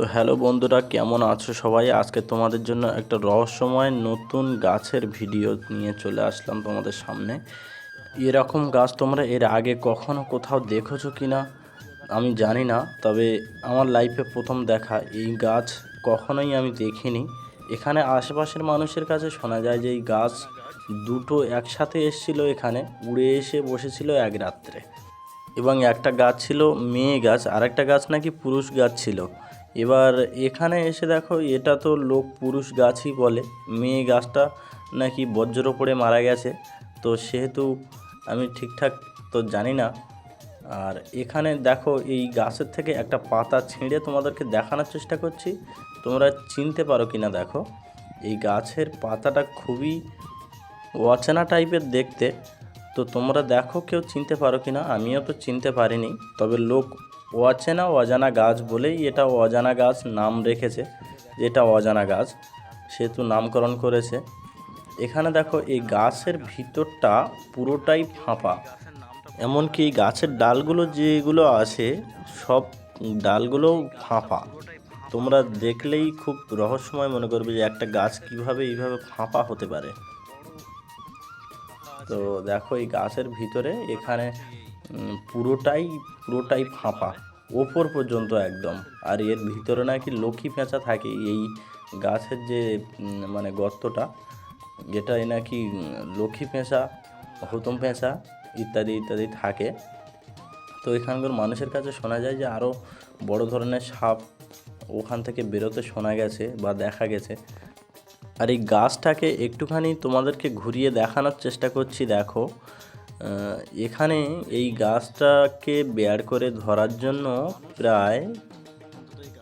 তো হ্যালো বন্ধুরা, কেমন আছো সবাই? আজকে তোমাদের জন্য একটা রহস্যময় নতুন গাছের ভিডিও নিয়ে চলে আসলাম তোমাদের সামনে। এরকম গাছ তোমরা এর আগে কখনো কোথাও দেখেছো কি না আমি জানি না, তবে আমার লাইফে প্রথম দেখা এই গাছ। কখনোই আমি দেখিনি। এখানে আশেপাশের মানুষের কাছে শোনা যায় যে এই গাছ দুটো একসাথে এসেছিল, এখানে উড়ে এসে বসেছিল এক রাত্রে। এবং একটা গাছ ছিল মেয়ে গাছ, আর একটা গাছ নাকি পুরুষ গাছ ছিল। এবার এখানে এসে দেখো, এটা তো লোক পুরুষ গাছই বলে, মেয়ে গাছটা নাকি বজ্র পড়ে মারা গেছে। তো সেহেতু আমি ঠিকঠাক তো জানি না। আর এখানে দেখো, এই গাছের থেকে একটা পাতা ছিঁড়ে তোমাদেরকে দেখানোর চেষ্টা করছি, তোমরা চিনতে পারো কি না দেখো। এই গাছের পাতাটা খুবই অচেনা টাইপের দেখতে। তো তোমরা দেখো কেউ চিনতে পারো কি না, আমিও তো চিনতে পারিনি। তবে লোক অচেনা অজানা গাছ বলেই এটা অজানা গাছ নাম রেখেছে, যেটা অজানা গাছ সেহেতু নামকরণ করেছে। এখানে দেখো, এই গাছের ভিতরটা পুরোটাই ফাঁপা। এমনকি এই গাছের ডালগুলো যেগুলো আছে, সব ডালগুলোও ফাঁপা। তোমরা দেখলেই খুব রহস্যময় মনে করবে যে একটা গাছ কিভাবে এইভাবে ফাঁপা হতে পারে। তো দেখো, এই গাছের ভিতরে এখানে পুরোটাই পুরোটাই ফাঁপা, ওপর পর্যন্ত একদম। আর এর ভিতরে নাকি লক্ষ্মী পেঁচা থাকে। এই গাছের যে মানে গর্তটা, এটাই নাকি লক্ষ্মী পেঁচা, হুতুম পেঁচা ইত্যাদি ইত্যাদি থাকে। তো এখানকার মানুষের কাছে শোনা যায় যে আরও বড় ধরনের সাপ ওখান থেকে বেরোতে শোনা গেছে বা দেখা গেছে। আর এই গাছটাকে একটুখানি তোমাদেরকে ঘুরিয়ে দেখানোর চেষ্টা করছি। দেখো, এখানে এই গাছটাকে বের করে ধরার জন্য প্রায়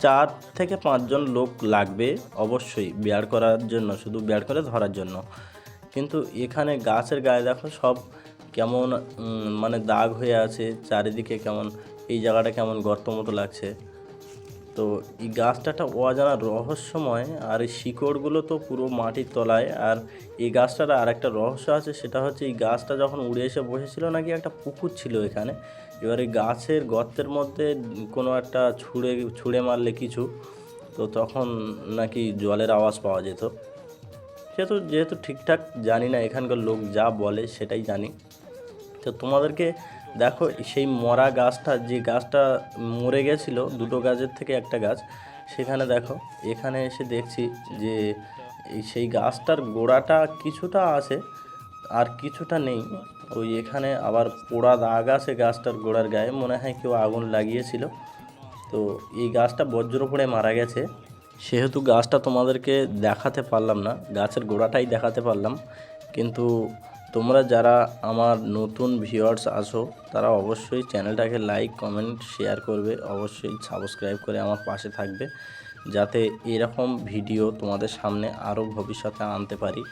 4 থেকে 5 জন লোক লাগবে অবশ্যই, বের করার জন্য, শুধু বের করে ধরার জন্য। কিন্তু এখানে গাছের গায়ে দেখো সব কেমন মানে দাগ হয়ে আছে চারিদিকে, কেমন এই জায়গাটা কেমন গর্ত মতো লাগছে। তো এই গাছটা একটা অজানা রহস্যময়, আর এই শিকড়গুলো তো পুরো মাটির তলায়। আর এই গাছটার আর একটা রহস্য আছে, সেটা হচ্ছে এই গাছটা যখন উড়ে এসে বসেছিল নাকি একটা পুকুর ছিল এখানে। এবার এই গাছের গর্তের মধ্যে কোনো একটা ছুঁড়ে ছুঁড়ে মারলে কিছু, তো তখন নাকি জলের আওয়াজ পাওয়া যেত। যেহেতু ঠিকঠাক জানি না, এখানকার লোক যা বলে সেটাই জানি। তো তোমাদেরকে দেখো, সেই মরা গাছটা, যে গাছটা মরে গেছিলো, দুটো গাছের থেকে একটা গাছ, সেখানে দেখো এখানে এসে দেখছি যে সেই গাছটার গোড়াটা কিছুটা আছে আর কিছুটা নেই। ওই এখানে আবার পোড়া দাগ আছে গাছটার গোড়ার গায়ে, মনে হয় কেউ আগুন লাগিয়েছিল। তো এই গাছটা বজ্র পড়ে মারা গেছে, সেহেতু গাছটা তোমাদেরকে দেখাতে পারলাম না, গাছের গোড়াটাই দেখাতে পারলাম। কিন্তু তোমরা যারা আমার নতুন ভিউয়ার্স আছো, তারা অবশ্যই চ্যানেলটাকে লাইক কমেন্ট শেয়ার করবে, অবশ্যই সাবস্ক্রাইব করে আমার পাশে থাকবে, যাতে এরকম ভিডিও তোমাদের সামনে আরও ভবিষ্যতে আনতে পারি।